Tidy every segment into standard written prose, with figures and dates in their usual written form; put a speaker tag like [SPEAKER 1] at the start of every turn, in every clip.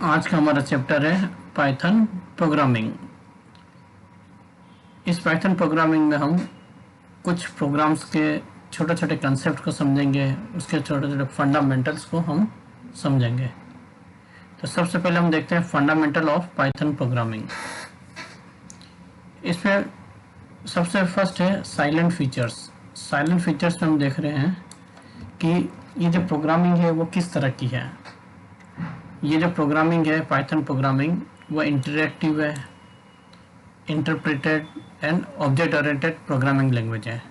[SPEAKER 1] आज का हमारा चैप्टर है पाइथन प्रोग्रामिंग। इस पाइथन प्रोग्रामिंग में हम कुछ प्रोग्राम्स के छोटे छोटे कंसेप्ट को समझेंगे, उसके छोटे छोटे फंडामेंटल्स को हम समझेंगे। तो सबसे पहले हम देखते हैं फंडामेंटल ऑफ पाइथन प्रोग्रामिंग। इसमें सबसे फर्स्ट है साइलेंट फीचर्स। साइलेंट फीचर्स में हम देख रहे हैं कि ये जो प्रोग्रामिंग है वो किस तरह की है। ये जो प्रोग्रामिंग है पाइथन प्रोग्रामिंग वो इंटरैक्टिव है, interpreted and object oriented programming language है।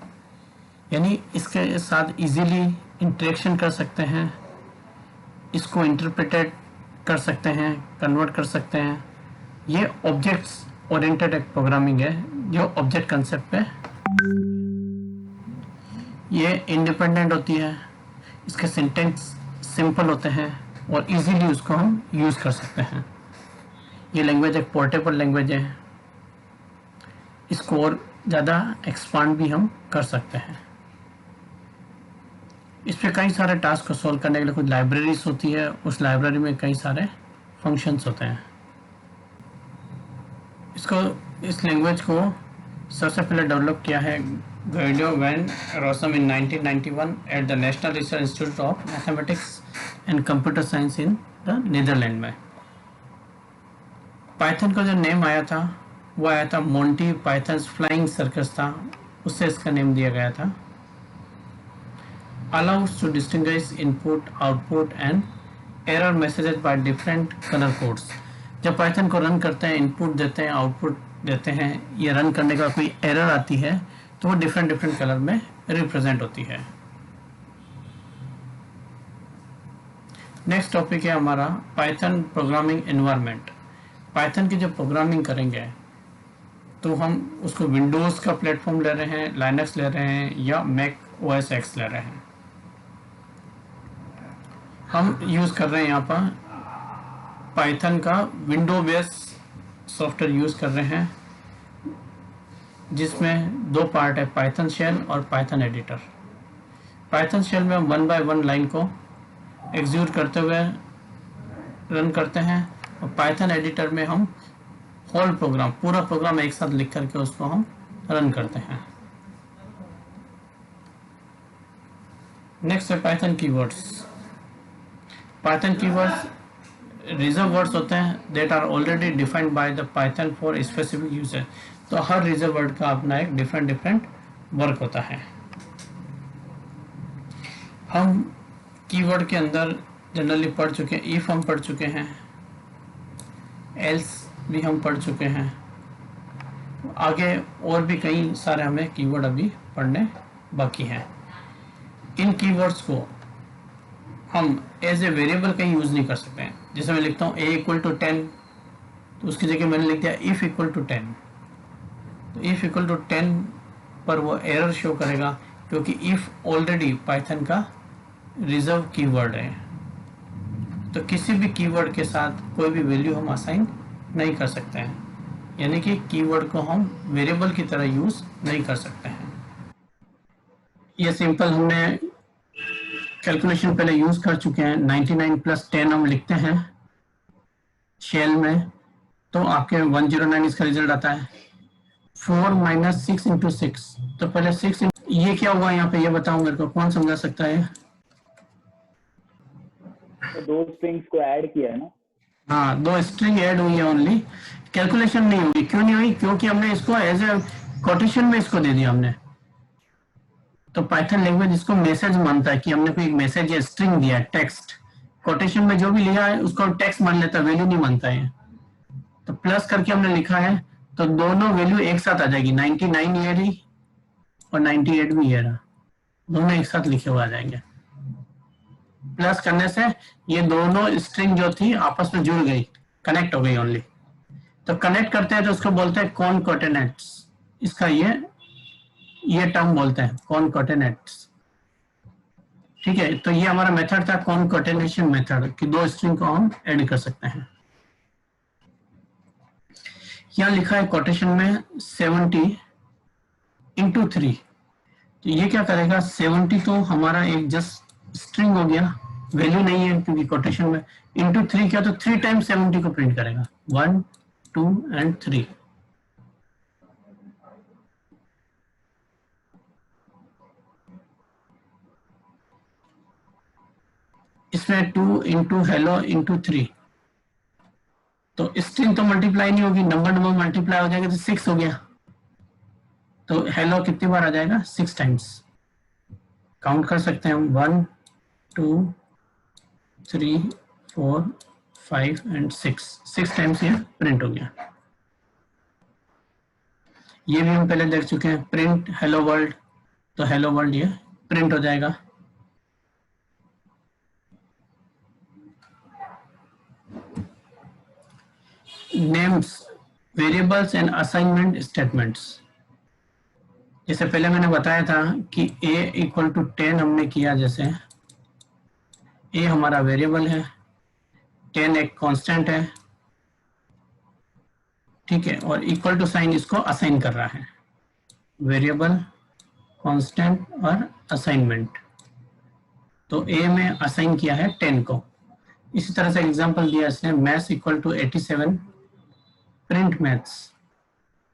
[SPEAKER 1] यानी इसके साथ इजीली इंटरेक्शन कर सकते हैं, इसको इंटरप्रेटेड कर सकते हैं, कन्वर्ट कर सकते हैं। ये ऑब्जेक्ट्स ओरिएंटेड एक प्रोग्रामिंग है जो ऑब्जेक्ट कंसेप्ट पे ये इंडिपेंडेंट होती है, इसके सिंटेक्स सिंपल होते हैं और इजीली उसको हम यूज़ कर सकते हैं। ये लैंग्वेज एक पोर्टेबल लैंग्वेज है, इसको और ज़्यादा एक्सपांड भी हम कर सकते हैं। इस पे कई सारे टास्क को सॉल्व करने के लिए कुछ लाइब्रेरीज होती है, उस लाइब्रेरी में कई सारे फंक्शंस होते हैं। इस लैंग्वेज को सबसे पहले डेवलप किया है Guido van Rossum in 1991 at the National Research Institute of Mathematics and Computer Science in the Netherlands में। पाइथन का जो नेम आया था वो आया था मोंटी पाइथन्स फ्लाइंग सर्कस था, उससे इसका नेम दिया गया था। Allows to distinguish input output and error messages by different colour codes. जब पाइथन को रन करते हैं, इनपुट देते हैं, आउटपुट देते हैं, ये रन करने का कोई एरर आती है तो वो डिफरेंट कलर में रिप्रेजेंट होती है। नेक्स्ट टॉपिक है हमारा पाइथन प्रोग्रामिंग एनवायरनमेंट। पाइथन की जो प्रोग्रामिंग करेंगे तो हम उसको विंडोज़ का प्लेटफॉर्म ले रहे हैं, लाइनक्स ले रहे हैं या मैक ओएस एक्स ले रहे हैं। हम यूज़ कर रहे हैं यहाँ पर पाइथन का विंडो बेस्ड सॉफ्टवेयर यूज़ कर रहे हैं, जिसमें दो पार्ट है, पाइथन शेल और पाइथन एडिटर। पाइथन शेल में हम 1 बाय 1 लाइन को एग्जीक्यूट करते हुए रन करते हैं और पाइथन एडिटर में हम होल प्रोग्राम, पूरा प्रोग्राम एक साथ लिख करके उसको हम रन करते हैं। नेक्स्ट है Python keywords. Python keywords reserve words होते हैं that are already defined by the Python for specific user. तो हर रिजर्व वर्ड का अपना एक डिफरेंट वर्क होता है। हम कीवर्ड के अंदर जनरली पढ़ चुके हैं, इफ हम पढ़ चुके हैं, एल्स भी हम पढ़ चुके हैं। आगे और भी कई सारे हमें कीवर्ड अभी पढ़ने बाकी हैं। इन कीवर्ड्स को हम एज ए वेरिएबल कहीं यूज नहीं कर सकते हैं। जैसे मैं लिखता हूँ a = 10, तो उसकी जगह मैंने लिख दिया if = 10। तो if = 10 पर वो एरर शो करेगा क्योंकि if ऑलरेडी पाइथन का रिजर्व कीवर्ड है। तो किसी भी कीवर्ड के साथ कोई भी वैल्यू हम असाइन नहीं कर सकते हैं, यानी कि कीवर्ड को हम वेरिएबल की तरह यूज नहीं कर सकते हैं। ये सिंपल हमने कैलकुलेशन पहले यूज कर चुके हैं। 99 + 10 हम लिखते हैं शेल में तो आपके 109 इसका रिजल्ट आता है। 4 - 6 × 6, तो पहले 6 ये क्या हुआ यहाँ पे, ये बताऊं मेरे को, कौन समझा सकता है?
[SPEAKER 2] तो दो स्ट्रिंग्स को ऐड किया है ना।
[SPEAKER 1] हाँ, 2 स्ट्रिंग ऐड हुई है, ओनली कैलकुलेशन नहीं हुई। क्यों नहीं हुई? क्योंकि हमने इसको एज ए कोटेशन में इसको दे दिया हमने। तो पाइथन लैंग्वेज इसको मैसेज मानता है कि हमने कोई मैसेज या स्ट्रिंग दिया है, टेक्स्ट। कोटेशन में जो भी लिखा है उसको टेक्स्ट मान लेता है, वैल्यू नहीं मानता है। तो प्लस करके हमने लिखा है तो दोनों वैल्यू एक साथ आ जाएगी। 99 ये रही और 98 भी ये रहा, दोनों एक साथ लिखे हुए आ जाएंगे। प्लस करने से ये दोनों स्ट्रिंग जो थी आपस में जुड़ गई, कनेक्ट हो गई ओनली। तो कनेक्ट करते हैं तो उसको बोलते हैं कॉनकैटेनेट्स। इसका ये टर्म बोलते हैं कॉनकैटेनेट्स। ठीक है, तो ये हमारा मेथड था कॉनकैटेनेशन मेथड कि 2 स्ट्रिंग को हम ऐड कर सकते हैं। यहाँ लिखा है कोटेशन में 70 × 3। तो ये क्या करेगा, 70 तो हमारा एक जस्ट स्ट्रिंग हो गया वैल्यू नहीं है क्योंकि कोटेशन में इंटू 3 किया तो 3 टाइम्स 70 को प्रिंट करेगा, 1 2 एंड 3। इसमें 2 इंटू हेलो इंटू 3, तो स्ट्रिंग तो मल्टीप्लाई नहीं होगी, नंबर नंबर मल्टीप्लाई हो जाएगा तो 6 हो गया। तो हेलो कितनी बार आ जाएगा, 6 टाइम्स। काउंट कर सकते हैं हम, 1 2 3 4 5 एंड 6 टाइम्स ये प्रिंट हो गया। ये भी हम पहले देख चुके हैं, प्रिंट हेलो वर्ल्ड, तो हेलो वर्ल्ड ये प्रिंट हो जाएगा। Names variables and assignment statements, जैसे पहले मैंने बताया था कि a इक्वल टू 10 हमने किया, जैसे a हमारा वेरिएबल है, 10 एक कांस्टेंट है, ठीक है, और इक्वल टू साइन इसको असाइन कर रहा है, वेरिएबल कांस्टेंट और असाइनमेंट। तो a में असाइन किया है 10 को। इसी तरह से एग्जांपल दिया इसने, maths equal to 87 print maths,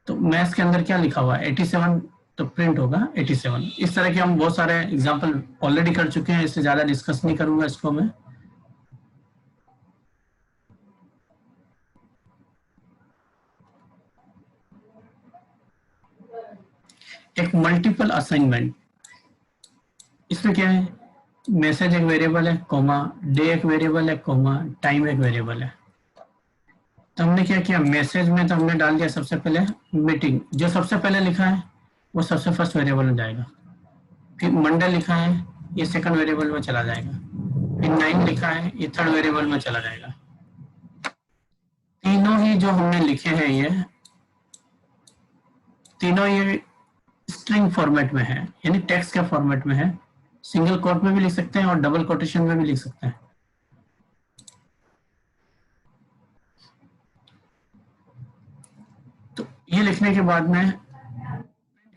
[SPEAKER 1] तो मैथ्स के अंदर क्या लिखा हुआ है 87, तो प्रिंट होगा 87। इस तरह के हम बहुत सारे एग्जांपल ऑलरेडी कर चुके हैं, इससे ज्यादा डिस्कस नहीं करूंगा इसको मैं। एक मल्टीपल असाइनमेंट, इसमें क्या है, मैसेज एक वेरिएबल है, कोमा, डे एक वेरिएबल है, कोमा, टाइम एक वेरिएबल है। तो हमने क्या किया, मैसेज में तो हमने डाल दिया सबसे पहले मीटिंग, जो सबसे पहले लिखा है वो सबसे फर्स्ट वेरिएबल में जाएगा। फिर मंडे लिखा है, ये सेकंड वेरिएबल में चला जाएगा। फिर 9 लिखा है, ये थर्ड वेरिएबल में चला जाएगा। तीनों ही जो हमने लिखे हैं ये तीनों ये स्ट्रिंग फॉर्मेट में है, यानी टेक्स्ट के फॉर्मेट में है। सिंगल कोट में भी लिख सकते हैं और डबल कोटेशन में भी लिख सकते हैं। तो ये लिखने के बाद में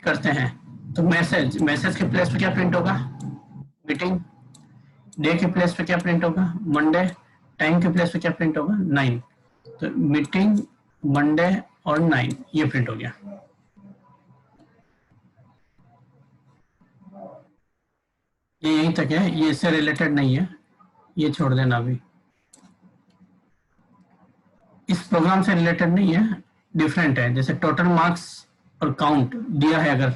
[SPEAKER 1] करते हैं, तो मैसेज के प्लेस पे क्या प्रिंट होगा, मीटिंग, डे के प्लेस पे क्या प्रिंट होगा, मंडे, टाइम के प्लेस पे क्या प्रिंट होगा, 9। तो मीटिंग, मंडे और 9 ये प्रिंट हो गया। ये यहीं तक है, ये इससे रिलेटेड नहीं है, ये छोड़ देना अभी, इस प्रोग्राम से रिलेटेड नहीं है, डिफरेंट है। जैसे टोटल मार्क्स और काउंट दिया है अगर,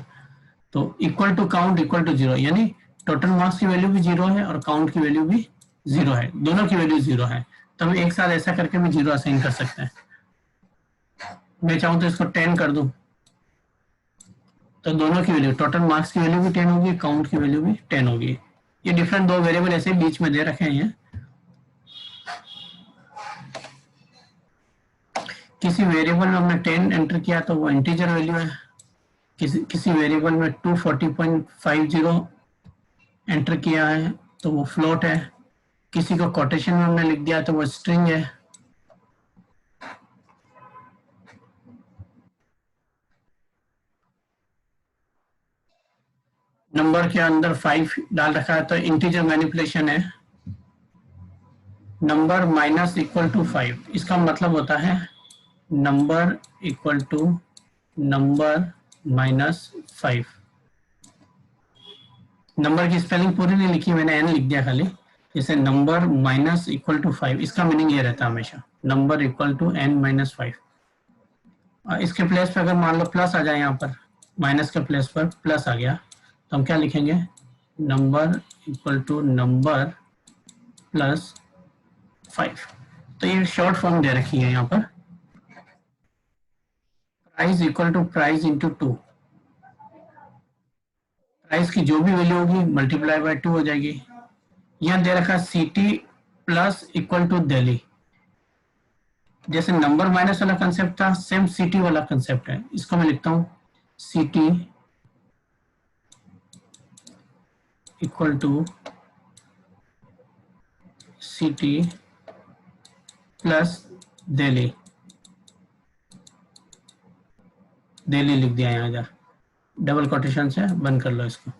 [SPEAKER 1] तो equal to count equal to 0, यानी टोटल मार्क्स की वैल्यू भी 0 है और काउंट की वैल्यू भी 0 है, दोनों की वैल्यू 0 है। तो हम एक साथ ऐसा करके भी 0 असाइन कर सकते हैं। मैं चाहूँ तो इसको 10 कर दूं, तो दोनों की वैल्यू, टोटल मार्क्स की वैल्यू भी 10 होगी, काउंट की वैल्यू भी 10 होगी। ये डिफरेंट दो वेरिएबल ऐसे बीच में दे रखे हैं। किसी वेरिएबल में हमने 10 एंटर किया तो वो इंटीजर वैल्यू है, किसी वेरिएबल में 240.50 एंटर किया है तो वो फ्लोट है, किसी को कोटेशन में हमने लिख दिया तो वो स्ट्रिंग है। नंबर के अंदर 5 डाल रखा है तो इंटीजर मैनिपुलेशन है। नंबर माइनस इक्वल टू 5, इसका मतलब होता है number equal to number minus 5। Number की स्पेलिंग पूरी नहीं लिखी मैंने, एन लिख दिया खाली। जैसे नंबर माइनस इक्वल टू 5, इसका मीनिंग ये रहता है हमेशा, number equal to n minus 5। इसके प्लेस पर अगर मान लो प्लस आ जाए, यहाँ पर माइनस के प्लेस पर प्लस आ गया तो हम क्या लिखेंगे, number equal to number plus 5। तो ये शॉर्ट फॉर्म दे रखी है यहाँ पर, price equal to price into 2। Price की जो भी वैल्यू होगी मल्टीप्लाई बाय 2 हो जाएगी। यहाँ दे रखा city plus equal to Delhi, जैसे नंबर माइनस वाला कंसेप्ट था, सेम सिटी वाला कंसेप्ट है। इसको मैं लिखता हूं city equal to city plus Delhi, Delhi लिख दिया यहाँ, जा डबल कोटेशन से बंद कर लो इसको।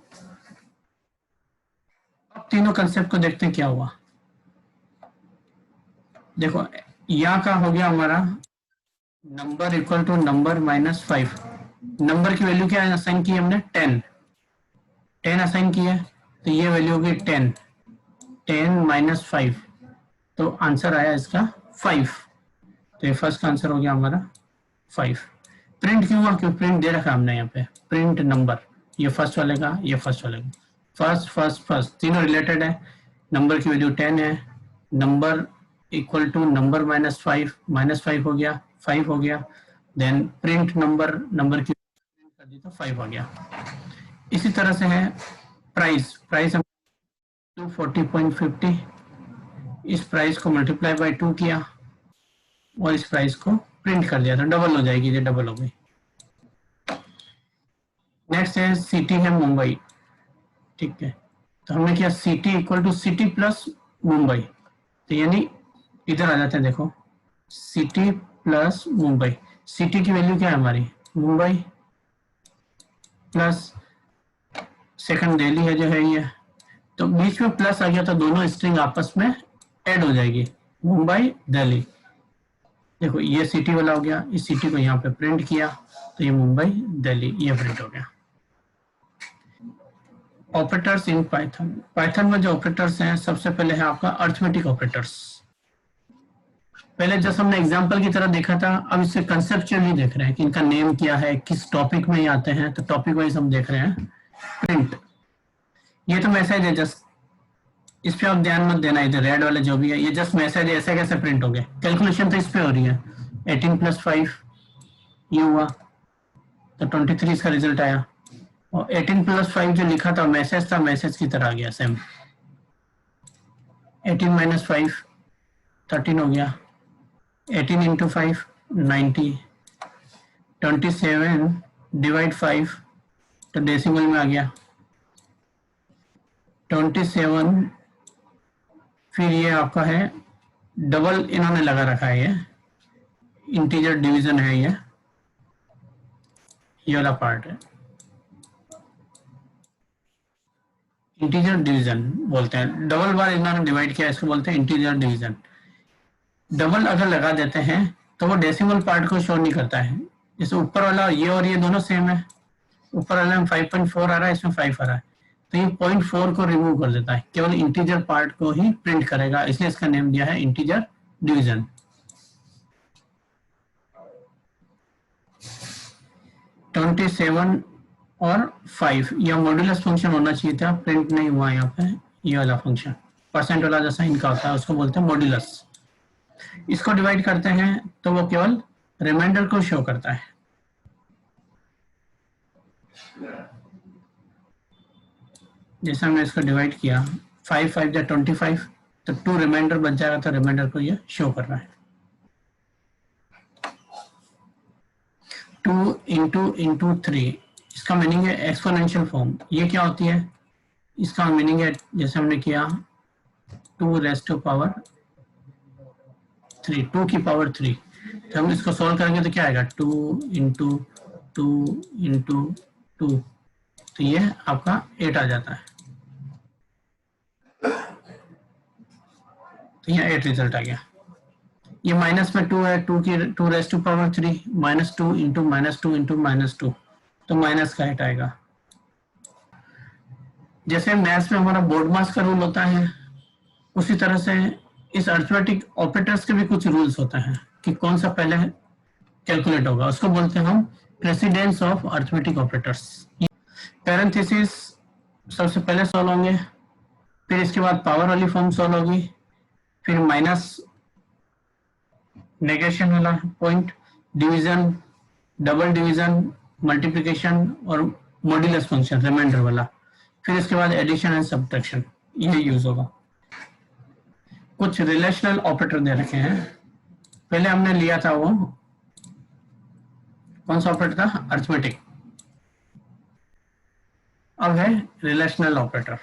[SPEAKER 1] अब तीनों कंसेप्ट को देखते हैं क्या हुआ। देखो यहाँ का हो गया हमारा number equal to number minus 5। Number की वैल्यू क्या असाइन की हमने 10 असाइन की है, तो ये वैल्यू होगी 10 माइनस 5, तो आंसर आया इसका 5। तो ये फर्स्ट का आंसर हो गया हमारा 5। प्रिंट क्यों हुआ? क्यों प्रिंट दे रखा हमने यहाँ पे प्रिंट नंबर, ये फर्स्ट वाले का, ये फर्स्ट वाले का, फर्स्ट फर्स्ट फर्स्ट तीनों रिलेटेड है। नंबर की वैल्यू 10 है, number equal to number minus 5 हो गया, 5 हो गया, देन प्रिंट नंबर, नंबर की प्रिंट कर दी तो 5 आ गया। इसी तरह से है प्राइस, प्राइस हम 240.50, इस प्राइस को मल्टीप्लाई बाय 2 किया और इस प्राइस को प्रिंट कर दिया, तो डबल हो जाएगी, ये डबल हो गई। नेक्स्ट है सिटी है मुंबई, ठीक है, तो हमने किया city equal to city plus Mumbai, तो यानी इधर आ जाते हैं, देखो सिटी प्लस मुंबई, सिटी की वैल्यू क्या है हमारी मुंबई, प्लस सेकंड दिल्ली है जो है ये, तो बीच में प्लस आ गया तो दोनों स्ट्रिंग आपस में ऐड हो जाएगी, मुंबई दिल्ली। देखो ये सिटी वाला हो गया, इस सिटी को यहाँ पे प्रिंट किया तो ये मुंबई दिल्ली, ये प्रिंट हो गया। ऑपरेटर्स इन पाइथन, पाइथन में जो ऑपरेटर्स हैं सबसे पहले है आपका अर्थमेटिक ऑपरेटर्स। पहले जैसे हमने एग्जांपल की तरह देखा था, अब इससे कंसेप्चुअली देख रहे हैं कि इनका नेम क्या है, किस टॉपिक में ये आते हैं, तो टॉपिक वाइज हम देख रहे हैं। प्रिंट, ये तो मैसेज है जस्ट, इस पे आप ध्यान मत देना, इधर रेड वाले जो भी है ये जस्ट मैसेज है, ऐसे कैसे प्रिंट हो गए, कैलकुलेशन तो इस पे हो रही है। 18 + 5 ये हुआ तो 23 इसका रिजल्ट आया, और 18 + 5 जो लिखा था मैसेज था, मैसेज की तरह आ गया सेम। 18 - 5 13 हो गया, 18 × 5 90, 27 / 5 तो डेसिमल में आ गया 27, फिर ये आपका है डबल इन्होंने लगा रखा है, ये इंटीजर डिवीजन है, ये वाला पार्ट है, इंटीजर डिवीजन बोलते हैं, डबल बार इन्होंने डिवाइड किया, इसको बोलते हैं इंटीजर डिवीजन। डबल अगर लगा देते हैं तो वो डेसिमल पार्ट को शो नहीं करता है, जैसे ऊपर वाला ये और ये दोनों सेम है, ऊपर वाले में 5.4 आ रहा है, इसमें 5 आ रहा है, तो ये 0.4 को रिमूव कर देता है, केवल इंटीजर पार्ट को ही प्रिंट करेगा, इसलिए इसका नेम दिया है इंटीजर डिवीजन। ट्वेंटी 27 और 5 यह मॉड्यूलस फंक्शन होना चाहिए था, प्रिंट नहीं हुआ यहाँ पे, ये वाला फंक्शन परसेंट वाला जैसा इनका होता है उसको बोलते हैं मॉड्यूलस। इसको डिवाइड करते हैं तो वो केवल रिमाइंडर को शो करता है। जैसे हमने इसको डिवाइड किया 5 5 या 25, तो 2 रिमाइंडर बच जाएगा, तो रिमाइंडर को ये शो कर रहा है। 2 × 3 इसका मीनिंग है एक्सपोनेंशियल फॉर्म। ये क्या होती है, इसका मीनिंग है जैसे हमने किया 2⁻³ 3, 2 की पावर 3, तो हम इसको सॉल्व करेंगे तो क्या आएगा 2 × 2 × 2, तो ये आपका 8 आ जाता है, तो यहाँ 8 रिजल्ट आ गया। ये माइनस में 2 है, 2 की 2⁻³ -2 × -2 तो माइनस का 8 आएगा। जैसे मैथ्स में हमारा बोर्ड मास का रूल होता है, उसी तरह से इस अर्थमेटिक ऑपरेटर्स के भी कुछ रूल्स होते हैं कि कौन सा पहले कैलकुलेट होगा, उसको बोलते हैं हम precedence of arithmetic operators. Parenthesis सबसे पहले सॉल्व होंगे, फिर इसके बाद पावर वाली फॉर्म सॉल्व होगी, फिर माइनस नेगेशन वाला point, division, double division, multiplication और मॉड्यूलस फंक्शन रिमाइंडर वाला, फिर इसके बाद एडिशन एंड सब्ट्रैक्शन, ये यूज होगा। कुछ रिलेशनल ऑपरेटर दे रखे हैं, पहले हमने लिया था वो कौन सा ऑपरेटर था, अर्थमेटिक, अब है relational operator.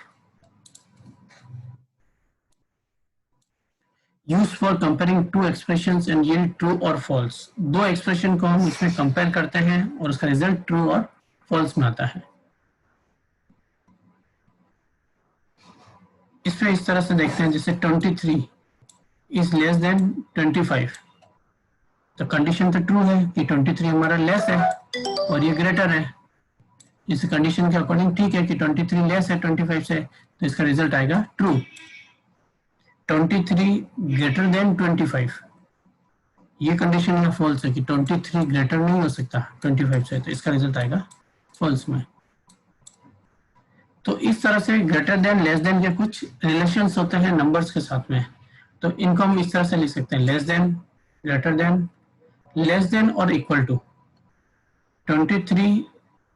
[SPEAKER 1] Use for comparing 2 expressions and yield true और फॉल्स। 2 एक्सप्रेशन को हम इसमें कंपेयर करते हैं और उसका रिजल्ट ट्रू और फॉल्स में आता है। इसमें इस तरह से देखते हैं, जैसे 23 इज लेस देन 25, तो कंडीशन तो ट्रू है कि 23 हमारा लेस है और ये ग्रेटर है। इस कंडीशन के अकॉर्डिंग ठीक है कि 23 लेस है 25 से, तो इसका रिजल्ट आएगा ट्रू। 23 ग्रेटर देन 25, ये कंडीशन यहाँ फॉल्स है कि 23 ग्रेटर नहीं हो सकता 25 से, तो इसका रिजल्ट आएगा फॉल्स में। तो इस तरह से ग्रेटर देन लेस देन के कुछ रिलेशंस होते हैं नंबर्स के साथ में, तो इनको हम इस तरह से लिख सकते हैं, less than, greater than, less than और इक्वल टू। 23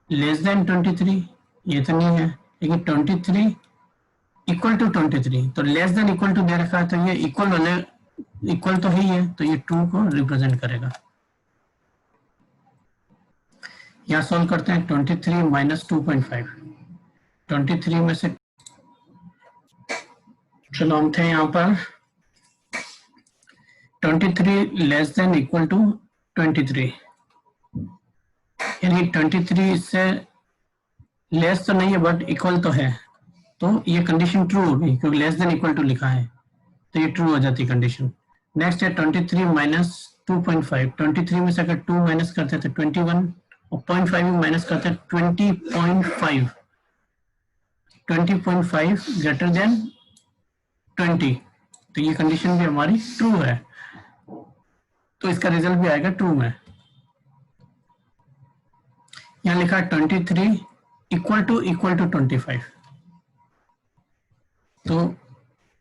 [SPEAKER 1] लेस देन 23 ये तो नहीं है, लेकिन 23 इक्वल टू 23, तो लेस देन इक्वल टू दे रखा है, तो ये इक्वल वाले इक्वल तो ही है, तो ये ट्रू को रिप्रेजेंट करेगा। यहाँ सॉल्व करते हैं 23 माइनस 2.5, 23 में से चलो हम थे यहाँ पर 23 लेस देन इक्वल टू 23, यानी 23 से लेस तो नहीं है बट इक्वल तो है, तो ये कंडीशन ट्रू होगी क्योंकि लेस देन इक्वल टू लिखा है, तो ये ट्रू हो जाती है कंडीशन। नेक्स्ट है 23 माइनस 2.5, 23 में से अगर 2 माइनस करते हैं तो 21 और 0.5 में माइनस करते हैं 20.5, 20.5 ग्रेटर देन 20, तो ये कंडीशन भी हमारी ट्रू है, तो इसका रिजल्ट भी आएगा ट्रू में। यहाँ लिखा है 23 इक्वल टू 25, तो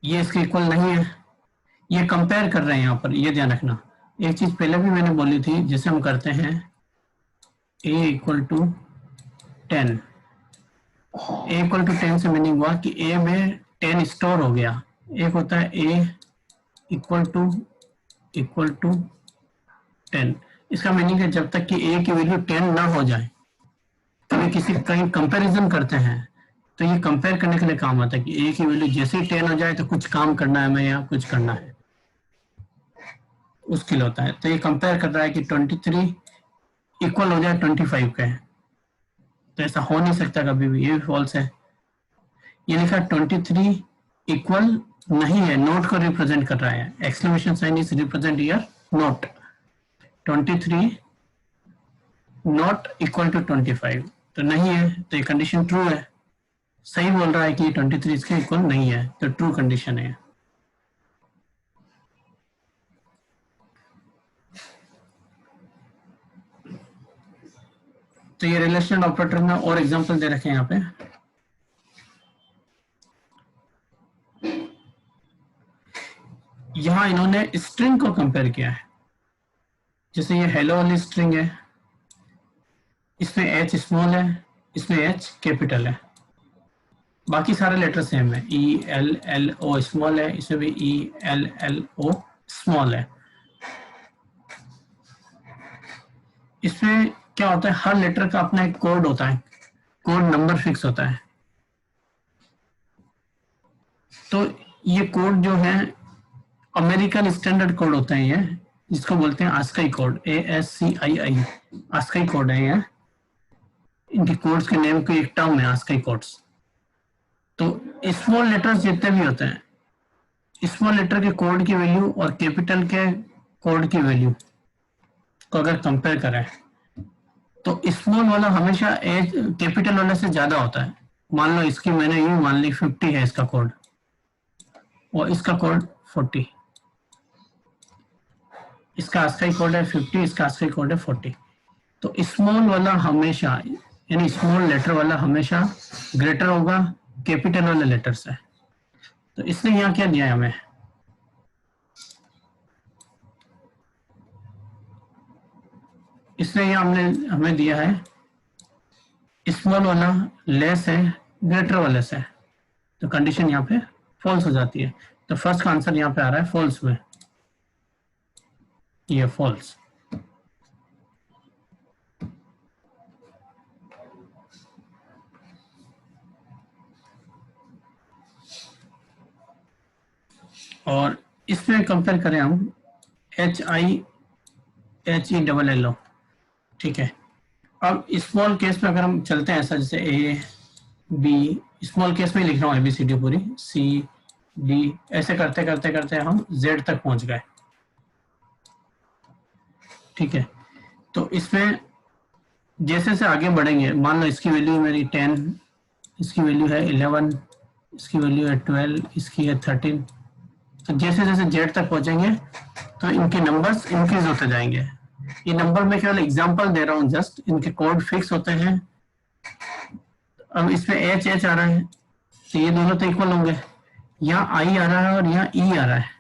[SPEAKER 1] ये इसके इक्वल नहीं है, ये कंपेयर कर रहे हैं यहाँ पर, ये ध्यान रखना। एक चीज पहले भी मैंने बोली थी, जिसे हम करते हैं a equal to 10, a equal to 10 से मीनिंग हुआ कि a में 10 स्टोर हो गया। एक होता है a इक्वल टू 10, इसका मीनिंग है जब तक कि a की वैल्यू 10 ना हो जाए, कभी किसी कहीं कंपैरिजन करते हैं तो ये कंपेयर करने के लिए काम आता है कि a की वैल्यू जैसे ही 10 हो जाए तो कुछ काम करना है हमें या कुछ करना है, उसके लिए होता है। तो ये कंपेयर कर रहा है कि 23 इक्वल हो जाए 25 के, तो ऐसा हो नहीं सकता कभी भी, ये भी फॉल्स है। ये लिखा 23 इक्वल नहीं है, नोट को रिप्रेजेंट कर रहा है, exclamation sign is represent here not, 23 not equal to 25, तो नहीं है, तो ये कंडीशन ट्रू है, सही बोल रहा है कि 23 इसके इक्वल नहीं है, तो ट्रू कंडीशन है। तो ये रिलेशनल ऑपरेटर में और एग्जांपल दे रखे हैं यहाँ पे, यहाँ इन्होंने स्ट्रिंग को कंपेयर किया है, जैसे ये हेलो वाली स्ट्रिंग है, इसमें एच स्मॉल है, इसमें एच कैपिटल है, बाकी सारे लेटर सेम है, E L L O small है, इसमें भी E L L O small है। इसमें क्या होता है, हर लेटर का अपना एक कोड होता है, कोड नंबर फिक्स होता है, तो ये कोड जो है अमेरिकन स्टैंडर्ड कोड होता है, ये जिसको बोलते हैं ASCII code, ASCII, ASCII code है ये, इनके कोड्स के नेम को एक टर्म है आस्काई कोड्स। तो स्मॉल लेटर्स जितने भी होते हैं, स्मॉल लेटर के कोड की वैल्यू और कैपिटल के कोड की वैल्यू को अगर कंपेयर करें तो स्मॉल वाला हमेशा एज कैपिटल वाले से ज्यादा होता है। मान लो इसकी मैंने यूं मान ली 50 है इसका कोड और इसका कोड 40, इसका आस्काई कोड है 50, इसका आस्काई कोड है 40, तो स्मॉल वाला हमेशा, यानी स्मॉल लेटर वाला हमेशा ग्रेटर होगा कैपिटल वाले लेटर से। तो इसने यहाँ क्या दिया है हमें, इसने यहाँ हमें दिया है स्मॉल वाला लेस है ग्रेटर वाले से, तो कंडीशन यहाँ पे फॉल्स हो जाती है। तो फर्स्ट का आंसर यहाँ पे आ रहा है फॉल्स में, ये फॉल्स। और इसमें कंपेयर करें हम HIHELLO, ठीक है। अब स्मॉल केस में अगर हम चलते हैं ऐसा, जैसे A B, स्मॉल केस में लिख रहा हूँ ABCD पूरी, C डी, ऐसे करते करते करते हम जेड तक पहुंच गए। ठीक है, तो इसमें जैसे से आगे बढ़ेंगे, मान लो इसकी वैल्यू मेरी 10, इसकी वैल्यू है 11, इसकी वैल्यू है 12, इसकी है 13। तो जैसे जैसे जेड तक पहुंचेंगे तो इनके नंबर्स इंक्रीज होते जाएंगे। ये नंबर में केवल एग्जांपल दे रहा हूँ, जस्ट इनके कोड फिक्स होते हैं। अब इसमें एच एच आ रहा है तो ये दोनों तो इक्वल होंगे, यहाँ आई आ रहा है और यहाँ ई आ रहा है,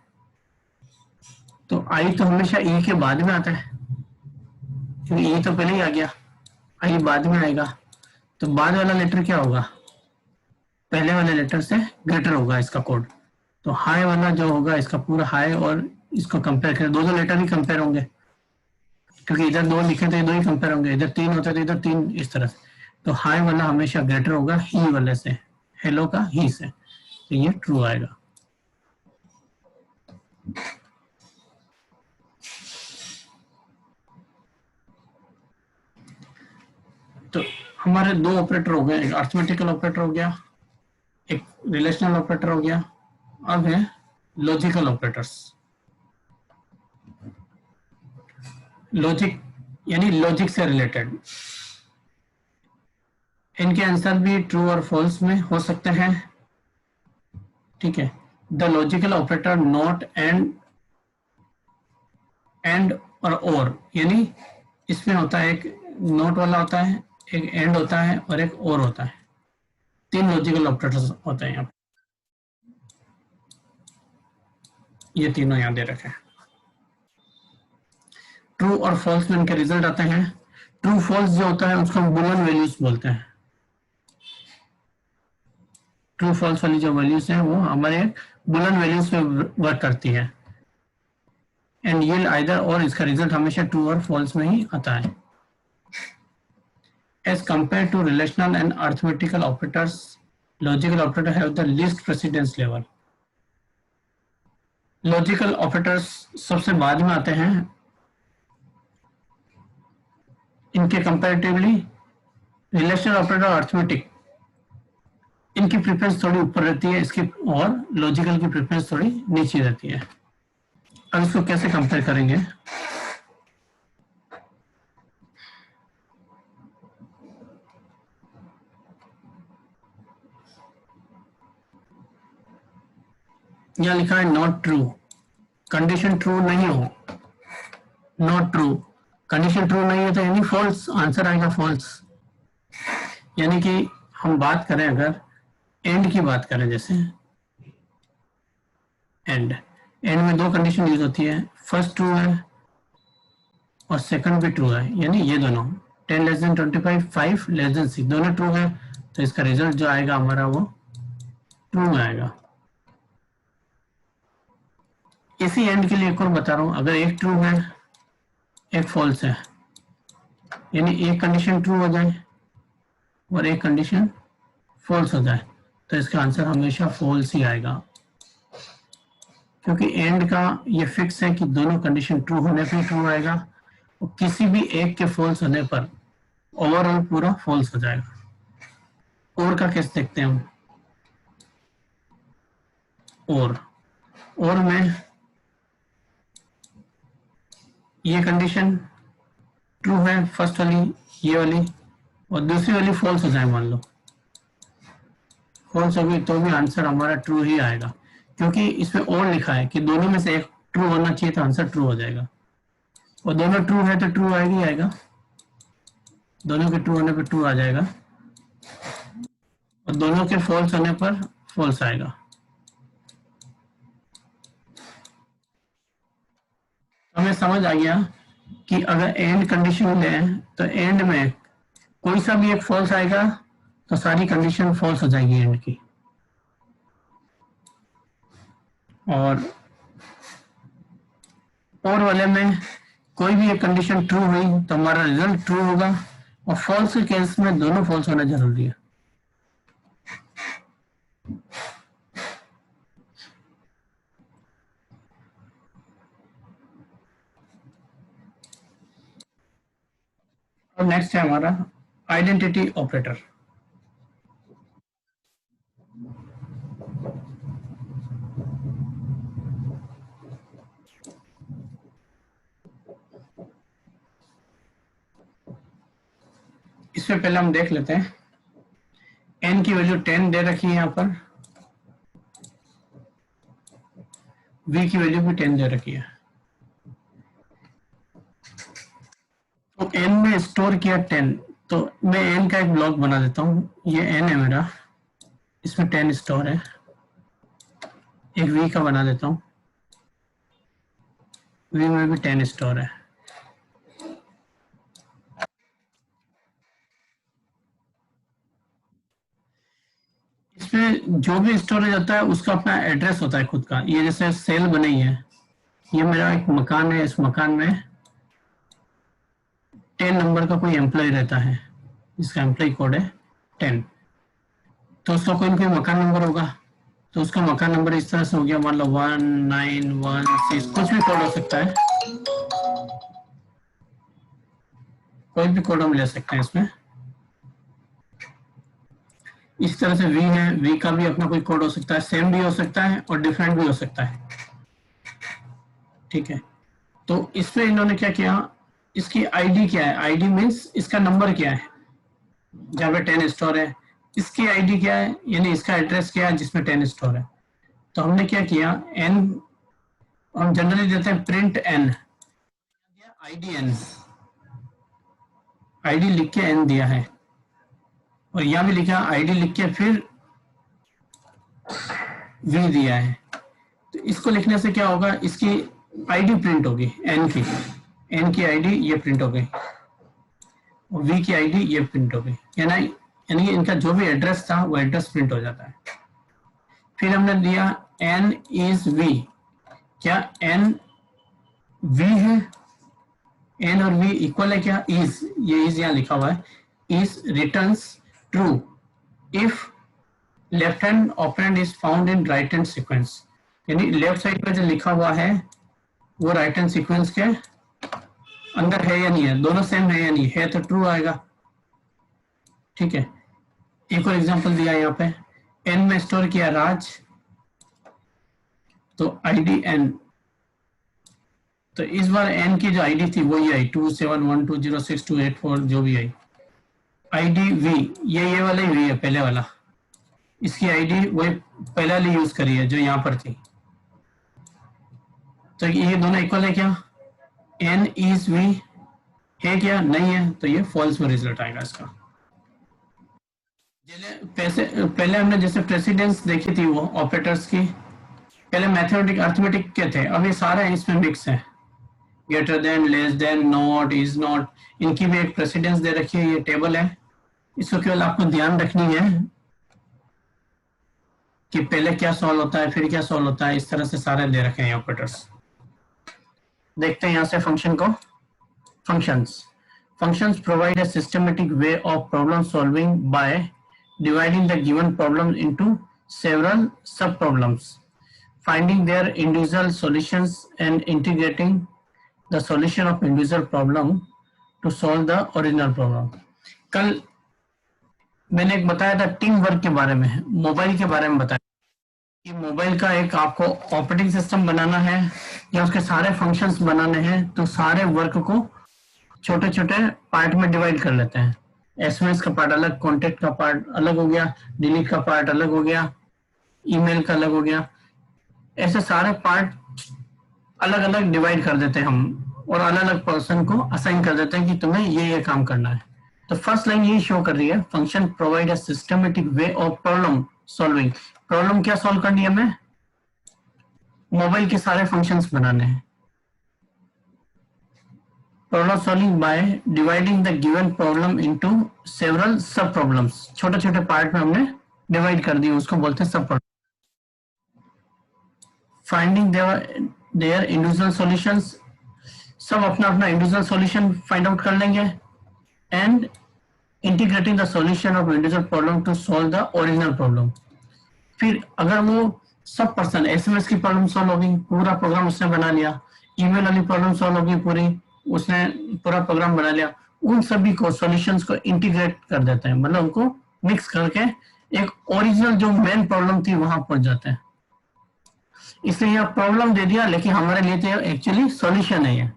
[SPEAKER 1] तो आई तो हमेशा ई के बाद में आता है क्योंकि ई तो पहले ही आ गया, आई बाद में आएगा। तो बाद वाला लेटर क्या होगा, पहले वाले लेटर से ग्रेटर होगा इसका कोड। तो हाई वाला जो होगा इसका पूरा हाई, और इसको कंपेयर करें, दो लेटर ही कंपेयर होंगे क्योंकि इधर दो लिखे थे, दो ही कंपेयर होंगे, इधर तीन होते थे, इधर तीन, इस तरह से। तो हाई वाला हमेशा ग्रेटर होगा ही वाले से, हेलो का ही से, तो ये ट्रू आएगा। तो हमारे दो ऑपरेटर हो गए, एक अर्थमेटिकल ऑपरेटर हो गया, एक रिलेशनल ऑपरेटर हो गया। अब है लॉजिकल ऑपरेटर्स। लॉजिक यानी लॉजिक से रिलेटेड, इनके आंसर भी ट्रू और फॉल्स में हो सकते हैं। ठीक है, the logical operator not and और यानी इसमें होता है एक नॉट वाला होता है, एक एंड होता है और एक और होता है। तीन लॉजिकल ऑपरेटर्स होते हैं यहाँ पे, ये तीनों यहाँ दे रखे हैं। ट्रू और फॉल्स में इनके रिजल्ट आते हैं। ट्रू फॉल्स जो होता है उसको हम बुलियन वैल्यूज बोलते हैं। ट्रू फॉल्स वाली जो वैल्यूज हैं वो हमारे बुलियन वैल्यूज में वर्क करती है, एंड ये आइदर और, इसका रिजल्ट हमेशा ट्रू और फॉल्स में ही आता है। As compared to relational and arithmetical operators, logical operators have the least precedence level. Logical operators सबसे बाद में आते हैं, इनके कंपैरेटिवली रिलेशनल ऑपरेटर और अर्थमेटिक, इनकी प्रेफरेंस थोड़ी ऊपर रहती है इसकी, और लॉजिकल की प्रेफरेंस थोड़ी नीचे रहती है। अब इसको कैसे कंपेयर करेंगे, यहाँ लिखा है नॉट ट्रू, कंडीशन ट्रू नहीं हो, नॉट ट्रू, कंडीशन ट्रू नहीं है तो यानी फॉल्स, आंसर आएगा फॉल्स। यानी कि हम बात करें, अगर एंड की बात करें, जैसे एंड में दो कंडीशन यूज होती है, फर्स्ट ट्रू है और सेकंड भी ट्रू है, यानी ये दोनों 10 लेस देन 25, 5 लेस देन 6 दोनों ट्रू है, तो इसका रिजल्ट जो आएगा हमारा वो ट्रू में आएगा। इसी एंड के लिए एक और बता रहा हूं, अगर एक ट्रू है एक फॉल्स है, यानी एक कंडीशन ट्रू हो जाए और एक कंडीशन फॉल्स हो जाए, तो इसका आंसर हमेशा फॉल्स ही आएगा, क्योंकि एंड का ये फिक्स है कि दोनों कंडीशन ट्रू होने पर ट्रू आएगा, और किसी भी एक के फॉल्स होने पर ओवरऑल पूरा फॉल्स हो जाएगा। और का केस देखते हैं हम, और में ये कंडीशन ट्रू है, फर्स्ट वाली ये वाली, और दूसरी वाली फॉल्स हो जाए, मान लो फॉल्स होगी तो भी आंसर हमारा ट्रू ही आएगा, क्योंकि इसमें और लिखा है कि दोनों में से एक ट्रू होना चाहिए तो आंसर ट्रू हो जाएगा, और दोनों ट्रू है तो ट्रू आएगा ही आएगा, दोनों के ट्रू होने पर ट्रू आ जाएगा और दोनों के फॉल्स होने पर फॉल्स आएगा। हमें समझ आ गया कि अगर एंड कंडीशन लें तो एंड में कोई सा भी एक फॉल्स आएगा तो सारी कंडीशन फॉल्स हो जाएगी एंड की, और वाले में कोई भी एक कंडीशन ट्रू हुई तो हमारा रिजल्ट ट्रू होगा, और फॉल्स के केस में दोनों फॉल्स होना जरूरी है। और नेक्स्ट है हमारा आइडेंटिटी ऑपरेटर। इसमें पहले हम देख लेते हैं। n की वैल्यू 10 दे रखी है यहाँ पर, v की वैल्यू भी 10 दे रखी है। तो n में स्टोर किया 10, तो मैं n का एक ब्लॉक बना देता हूँ। ये n है मेरा, इसमें 10 स्टोर है। एक v का बना देता हूँ, v में भी 10 स्टोर है। इसमें जो भी स्टोरेज होता है उसका अपना एड्रेस होता है खुद का। ये जैसे सेल बनी है, ये मेरा एक मकान है, इस मकान में 10 नंबर का कोई एम्प्लॉय रहता है, इसका एम्प्लॉय कोड है 10। तो उसका कोई ना कोई मकान नंबर होगा, तो उसका मकान नंबर इस तरह से हो गया, मान लो 1916, कुछ भी कोड हो सकता है, कोई भी कोड हम ले सकते हैं इसमें। इस तरह से v है, v का भी अपना कोई कोड हो सकता है, सेम भी हो सकता है और डिफरेंट भी हो सकता है। ठीक है, तो इसमें इन्होंने क्या किया, इसकी आईडी क्या है, आईडी मीन्स इसका नंबर क्या है, जहाँ पे 10 स्टोर है, इसकी आईडी क्या है, यानी इसका एड्रेस क्या है जिसमें 10 स्टोर है। तो हमने क्या किया, n हम जनरली देते हैं print n, ID n, ID लिख के n दिया है, और यहां भी लिखा आईडी लिख के फिर v दिया है। तो इसको लिखने से क्या होगा, इसकी आईडी प्रिंट होगी, n की आईडी ये प्रिंट हो गई, और v की आईडी ये प्रिंट हो गई, यानी इनका जो भी एड्रेस था वो एड्रेस प्रिंट हो जाता है। फिर हमने दिया n is v, क्या n v है, n और v इक्वल है क्या, is, ये is यहाँ लिखा हुआ है, is returns true if left hand operand is found in right hand sequence, यानी लेफ्ट साइड पे जो लिखा हुआ है वो राइट हैंड सीक्वेंस के अंदर है या नहीं है, दोनों सेम है या नहीं है, तो ट्रू आएगा। ठीक है, एक और एग्जांपल दिया यहाँ पे, n में स्टोर किया राज, तो आईडी n, तो इस बार n की जो आईडी थी वही आई 27120628 जो भी आई। आईडी v, ये वाला ही v है, पहले वाला, इसकी आईडी वही पहले वाली यूज करी है जो यहाँ पर थी। तो ये दोनों इक्वल है क्या, n is v है क्या, नहीं है, तो ये फॉल्स में रिजल्ट आएगा इसका। पहले हमने जैसे प्रेसिडेंस देखी थी वो ऑपरेटर्स की, पहले मैथमेटिक अर्थमेटिक के थे, अब ये सारे इसमें मिक्स है, greater than, less than, not, is not, इनकी भी एक प्रेसिडेंस दे रखी है, ये टेबल है। इसको केवल आपको ध्यान रखनी है कि पहले क्या सॉल्व होता है फिर क्या सॉल्व होता है, इस तरह से सारे दे रखे हैं ऑपरेटर्स। देखते हैं यहाँ से फंक्शन को। Functions provide a systematic way of problem solving by dividing the given problem into several sub problems, finding their individual solutions and integrating the solution of individual problem to solve the original problem. कल मैंने एक बताया था team work के बारे में, mobile के बारे में बताया कि मोबाइल का एक आपको ऑपरेटिंग सिस्टम बनाना है या उसके सारे फंक्शंस बनाने हैं, तो सारे वर्क को छोटे छोटे पार्ट में डिवाइड कर लेते हैं। एसएमएस का पार्ट अलग, कॉन्टेक्ट का पार्ट अलग हो गया, डिलीट का पार्ट अलग हो गया, ईमेल का अलग हो गया, ऐसे सारे पार्ट अलग अलग डिवाइड कर देते हैं हम, और अलग अलग पर्सन को असाइन कर देते हैं कि तुम्हें ये काम करना है। तो फर्स्ट लाइन ये शो कर रही है, function provide a systematic way of problem solving. Problem क्या सॉल्व करनी है हमें, मोबाइल के सारे फंक्शंस बनाने हैं। Problem solving by dividing the given problem into several sub problems, छोटे छोटे पार्ट में हमने डिवाइड कर दिए, उसको बोलते हैं sub problem. Finding their individual solutions, सब अपना अपना इंडिविजुअल सॉल्यूशन फाइंड आउट कर लेंगे, and integrating the solution of individual problem to solve the original problem. फिर अगर वो सब पर्सन, एसएमएस की प्रॉब्लम सॉल्व होगी, पूरा प्रोग्राम उसने बना लिया, ईमेल वाली प्रॉब्लम सॉल्व होगी पूरी, उसने पूरा प्रोग्राम बना लिया, उन सभी को सॉल्यूशंस को इंटीग्रेट कर देते हैं, मतलब उनको मिक्स करके एक ओरिजिनल जो मेन प्रॉब्लम थी वहां पहुंच जाते हैं। इसलिए यह प्रॉब्लम दे दिया, लेकिन हमारे लिए तो एक्चुअली सॉल्यूशन है ये,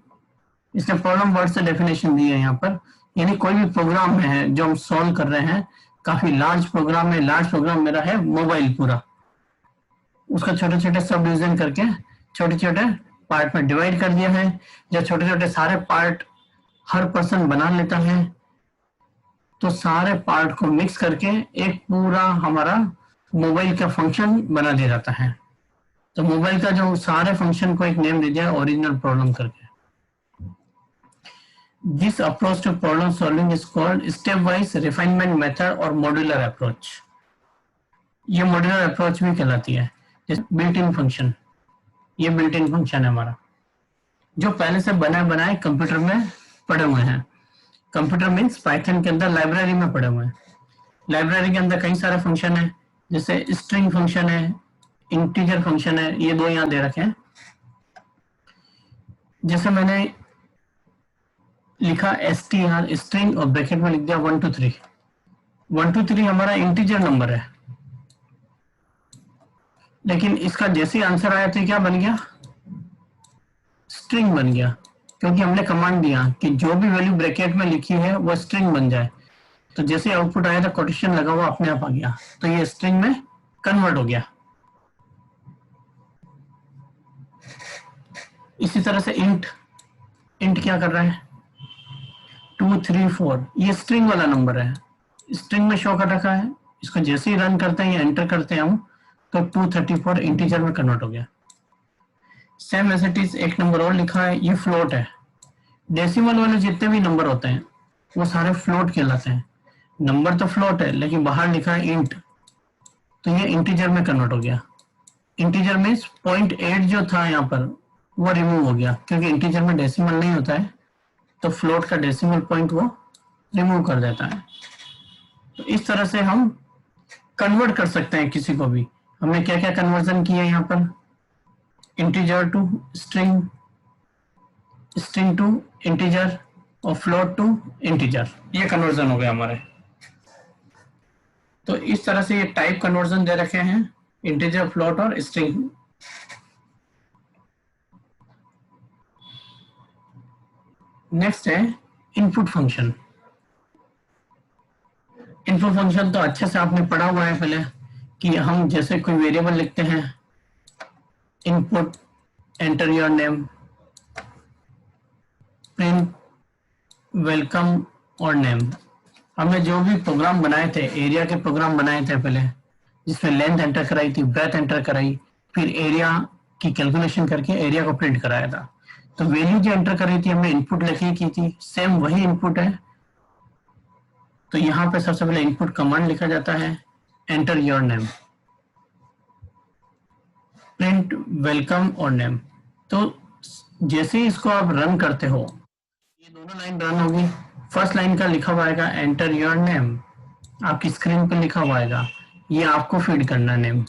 [SPEAKER 1] इसने प्रॉब्लम वर्ड से डेफिनेशन दी है यहाँ पर यानी कोई भी प्रोग्राम है जो हम सॉल्व कर रहे हैं, काफी लार्ज प्रोग्राम है, लार्ज प्रोग्राम मेरा है मोबाइल पूरा, उसका छोटे छोटे सब डिवीजन करके छोटे छोटे पार्ट में डिवाइड कर दिया है। जब छोटे छोटे सारे पार्ट हर पर्सन बना लेता है तो सारे पार्ट को मिक्स करके एक पूरा हमारा मोबाइल का फंक्शन बना दिया जाता है। तो मोबाइल का जो सारे फंक्शन को एक नेम दे दिया ओरिजिनल प्रॉब्लम करके। This approach to problem solving is called step wise refinement method और मॉड्यूलर अप्रोच। ये मॉड्यूलर अप्रोच भी कहलाती है। जैसे बिल्ट इन फंक्शन, ये बिल्ट इन फंक्शन है हमारा जो पहले से बनाए बनाए कंप्यूटर में पड़े हुए हैं। कंप्यूटर मीन्स पाइथन के अंदर लाइब्रेरी में पड़े हुए हैं। लाइब्रेरी के अंदर कई सारे फंक्शन है, जैसे स्ट्रिंग फंक्शन है, इंटीजर फंक्शन है, ये दो यहाँ दे रखे हैं। जैसे मैंने लिखा str स्ट्रिंग और ब्रैकेट में लिख दिया 1 2 3। 1 2 3 हमारा इंटीजर नंबर है, लेकिन इसका जैसे आंसर आया तो क्या बन गया, स्ट्रिंग बन गया, क्योंकि हमने कमांड दिया कि जो भी वैल्यू ब्रैकेट में लिखी है वो स्ट्रिंग बन जाए। तो जैसे आउटपुट आया था कोटेशन लगा हुआ अपने आप आ गया, तो ये स्ट्रिंग में कन्वर्ट हो गया। इसी तरह से इंट क्या कर रहा है 2 3 4, ये स्ट्रिंग वाला नंबर है, स्ट्रिंग में शो कर रखा है। इसको जैसे ही रन करते हैं या एंटर करते हैं हम तो 234 इंटीजर में कन्वर्ट हो गया। सेम एज इट इज एक नंबर और लिखा है, ये फ्लोट है। डेसिमल वाले जितने भी नंबर होते हैं वो सारे फ्लोट कहलाते हैं। नंबर तो फ्लोट है लेकिन बाहर लिखा है इंट, तो ये इंटीजर में कन्वर्ट हो गया। इंटीजर मीन्स 0.8 जो था यहाँ पर वो रिमूव हो गया, क्योंकि इंटीजर में डेसिमल नहीं होता है, तो फ्लोट का डेसिमल पॉइंट वो रिमूव कर देता है। तो इस तरह से हम कन्वर्ट कर सकते हैं किसी को भी। हमने क्या क्या कन्वर्जन किया यहाँ पर, integer to string, string to integer और फ्लोट टू इंटीजर, ये कन्वर्जन हो गया हमारे। तो इस तरह से ये टाइप कन्वर्जन दे रखे हैं, इंटीजर, फ्लोट और स्ट्रिंग। नेक्स्ट है इनपुट फंक्शन। इनपुट फंक्शन तो अच्छे से आपने पढ़ा हुआ है पहले, कि हम जैसे कोई वेरिएबल लिखते हैं, input enter your name, print welcome और नेम। हमने जो भी प्रोग्राम बनाए थे, एरिया के प्रोग्राम बनाए थे पहले, जिसमें लेंथ एंटर कराई थी, ब्रेथ एंटर कराई, फिर एरिया की कैलकुलेशन करके एरिया को प्रिंट कराया था। तो वैल्यू जो एंटर करी थी हमने इनपुट लिखी की थी, सेम वही इनपुट है। तो यहाँ पे सबसे पहले इनपुट कमांड लिखा जाता है, enter your name, print welcome और नेम। तो जैसे ही इसको आप रन करते हो, ये दोनों लाइन रन होगी। फर्स्ट लाइन का लिखा हुआ आएगा एंटर योर नेम, आपकी स्क्रीन पर लिखा हुआ आएगा, ये आपको फीड करना नेम।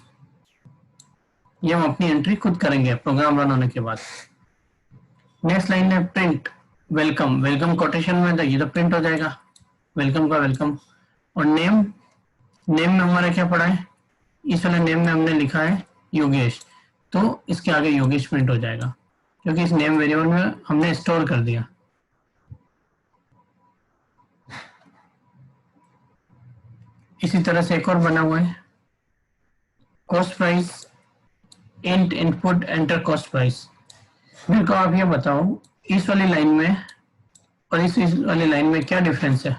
[SPEAKER 1] ये हम अपनी एंट्री खुद करेंगे प्रोग्राम रन होने के बाद। नेक्स्ट लाइन है प्रिंट वेलकम, वेलकम कोटेशन में था, ये तो प्रिंट हो जाएगा वेलकम का वेलकम। और नेम, नेम में हमारा क्या पड़ा है, इस वाले नेम में हमने लिखा है योगेश, तो इसके आगे योगेश प्रिंट हो जाएगा, क्योंकि इस नेम वेरिएबल में हमने स्टोर कर दिया। इसी तरह से एक और बना हुआ है, cost price, int input enter cost price. मेरे को आप ये बताओ, इस वाली लाइन में और इस वाली लाइन में क्या डिफरेंस है।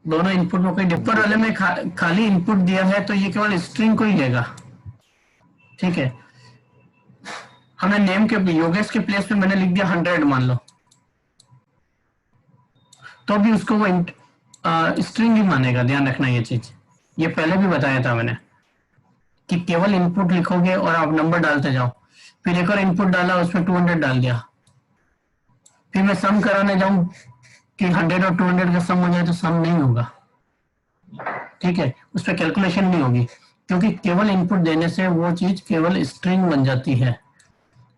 [SPEAKER 1] दोनों इनपुट में कोई डिफर वाले में खाली इनपुट दिया है तो ये केवल स्ट्रिंग को ही लेगा, ठीक है। हमने नेम के योगेश के प्लेस पे मैंने लिख दिया 100 मान लो, तो भी उसको वो स्ट्रिंग ही मानेगा। ध्यान रखना ये चीज, ये पहले भी बताया था मैंने कि केवल इनपुट लिखोगे और आप नंबर डालते जाओ। फिर एक और इनपुट डाला, उसमें 200 डाल दिया, फिर मैं सम कराने जाऊं कि 100 और 200 का सम हो जाए तो सम नहीं होगा, ठीक है, उस पर कैलकुलेशन नहीं होगी, क्योंकि केवल इनपुट देने से वो चीज केवल स्ट्रिंग बन जाती है।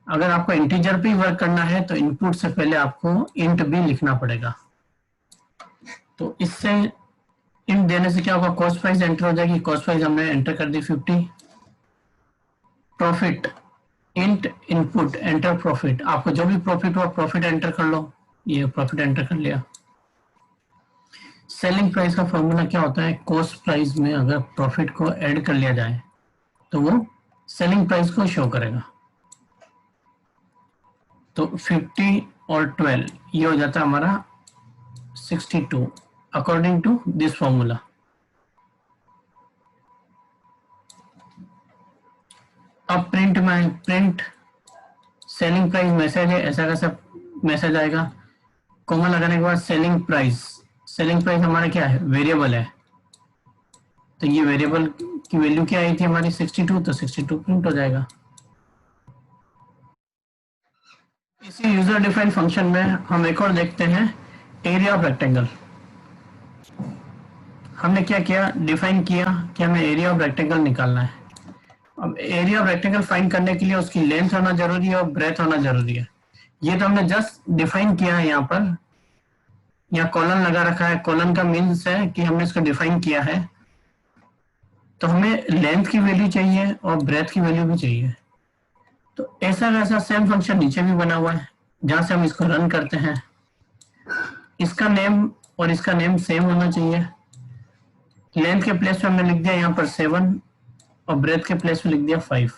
[SPEAKER 1] अगर आपको इंटीजर पे वर्क करना है तो इनपुट से पहले आपको इंट भी लिखना पड़ेगा। तो इससे इंट देने से क्या होगा, कॉस्ट प्राइस एंटर हो जाएगी, कॉस्ट प्राइस हमने एंटर कर दी 50। Profit, int input enter profit, आपको जो भी प्रॉफिट हुआ प्रॉफिट एंटर कर लो, ये प्रॉफिट एंटर कर लिया। सेलिंग प्राइस का फॉर्मूला क्या होता है, कॉस्ट प्राइस में अगर प्रॉफिट को ऐड कर लिया जाए तो वो सेलिंग प्राइस को शो करेगा। तो 50 और 12 ये हो जाता है हमारा 62 अकॉर्डिंग टू दिस फॉर्मूला। अब प्रिंट में प्रिंट सेलिंग प्राइस मैसेज है, ऐसा कैसा मैसेज आएगा, कॉमा लगाने के बाद सेलिंग प्राइस हमारा क्या है, वेरिएबल है। तो ये वेरिएबल की वैल्यू क्या आई थी हमारी 62, तो 62 प्रिंट हो जाएगा। इसी यूजर डिफाइंड फंक्शन में हम एक और देखते हैं, एरिया ऑफ रेक्टेंगल। हमने क्या किया, डिफाइन किया कि हमें एरिया ऑफ रेक्टेंगल निकालना है। अब एरिया ऑफ रेक्टेंगल फाइंड करने के लिए उसकी लेंथ होना जरूरी है और ब्रेथ होना जरूरी है। ये तो हमने जस्ट डिफाइन किया है, यहाँ पर यहाँ कॉलन लगा रखा है। कॉलन का मीन्स है कि हमने इसको डिफाइन किया है, तो हमें लेंथ की वैल्यू चाहिए और ब्रेथ की वैल्यू भी चाहिए। तो ऐसा वैसा सेम फंक्शन नीचे भी बना हुआ है, जहां से हम इसको रन करते हैं। इसका नेम और इसका नेम सेम होना चाहिए। लेंथ के प्लेस पे हमने लिख दिया यहाँ पर 7 और ब्रेथ के प्लेस पे लिख दिया 5।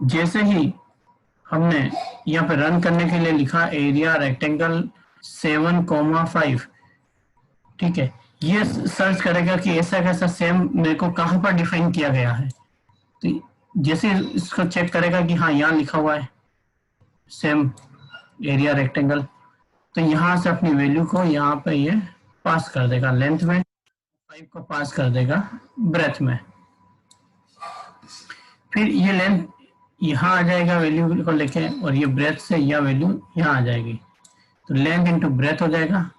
[SPEAKER 1] जैसे ही हमने यहाँ पे रन करने के लिए लिखा एरिया रेक्टेंगल 7,5, ठीक है, ये सर्च करेगा कि ऐसा कैसा सेम मेरे को कहां पर डिफाइन किया गया है। तो जैसे इसको चेक करेगा कि हाँ यहाँ लिखा हुआ है सेम एरिया रेक्टेंगल, तो यहाँ से अपनी वैल्यू को यहाँ पे ये पास कर देगा, लेंथ में 5 को पास कर देगा ब्रेथ में। फिर ये लेंथ यहाँ आ जाएगा वैल्यू को लेके, और ये ब्रेथ से यह वैल्यू यहाँ आ जाएगी। तो लेंथ इंटू ब्रेथ हो जाएगा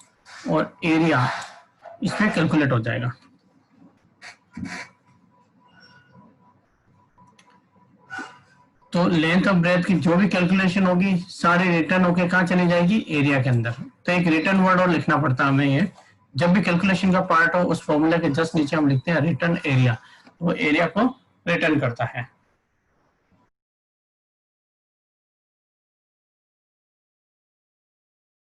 [SPEAKER 1] और एरिया इसमें कैलकुलेट हो जाएगा। तो लेंथ और ब्रेथ की जो भी कैलकुलेशन होगी सारी रिटर्न होके कहाँ चली जाएगी, एरिया के अंदर। तो एक रिटर्न वर्ड और लिखना पड़ता है हमें, ये जब भी कैलकुलेशन का पार्ट हो उस फॉर्मूला के जस्ट नीचे हम लिखते हैं रिटर्न एरिया, वो एरिया को रिटर्न करता है।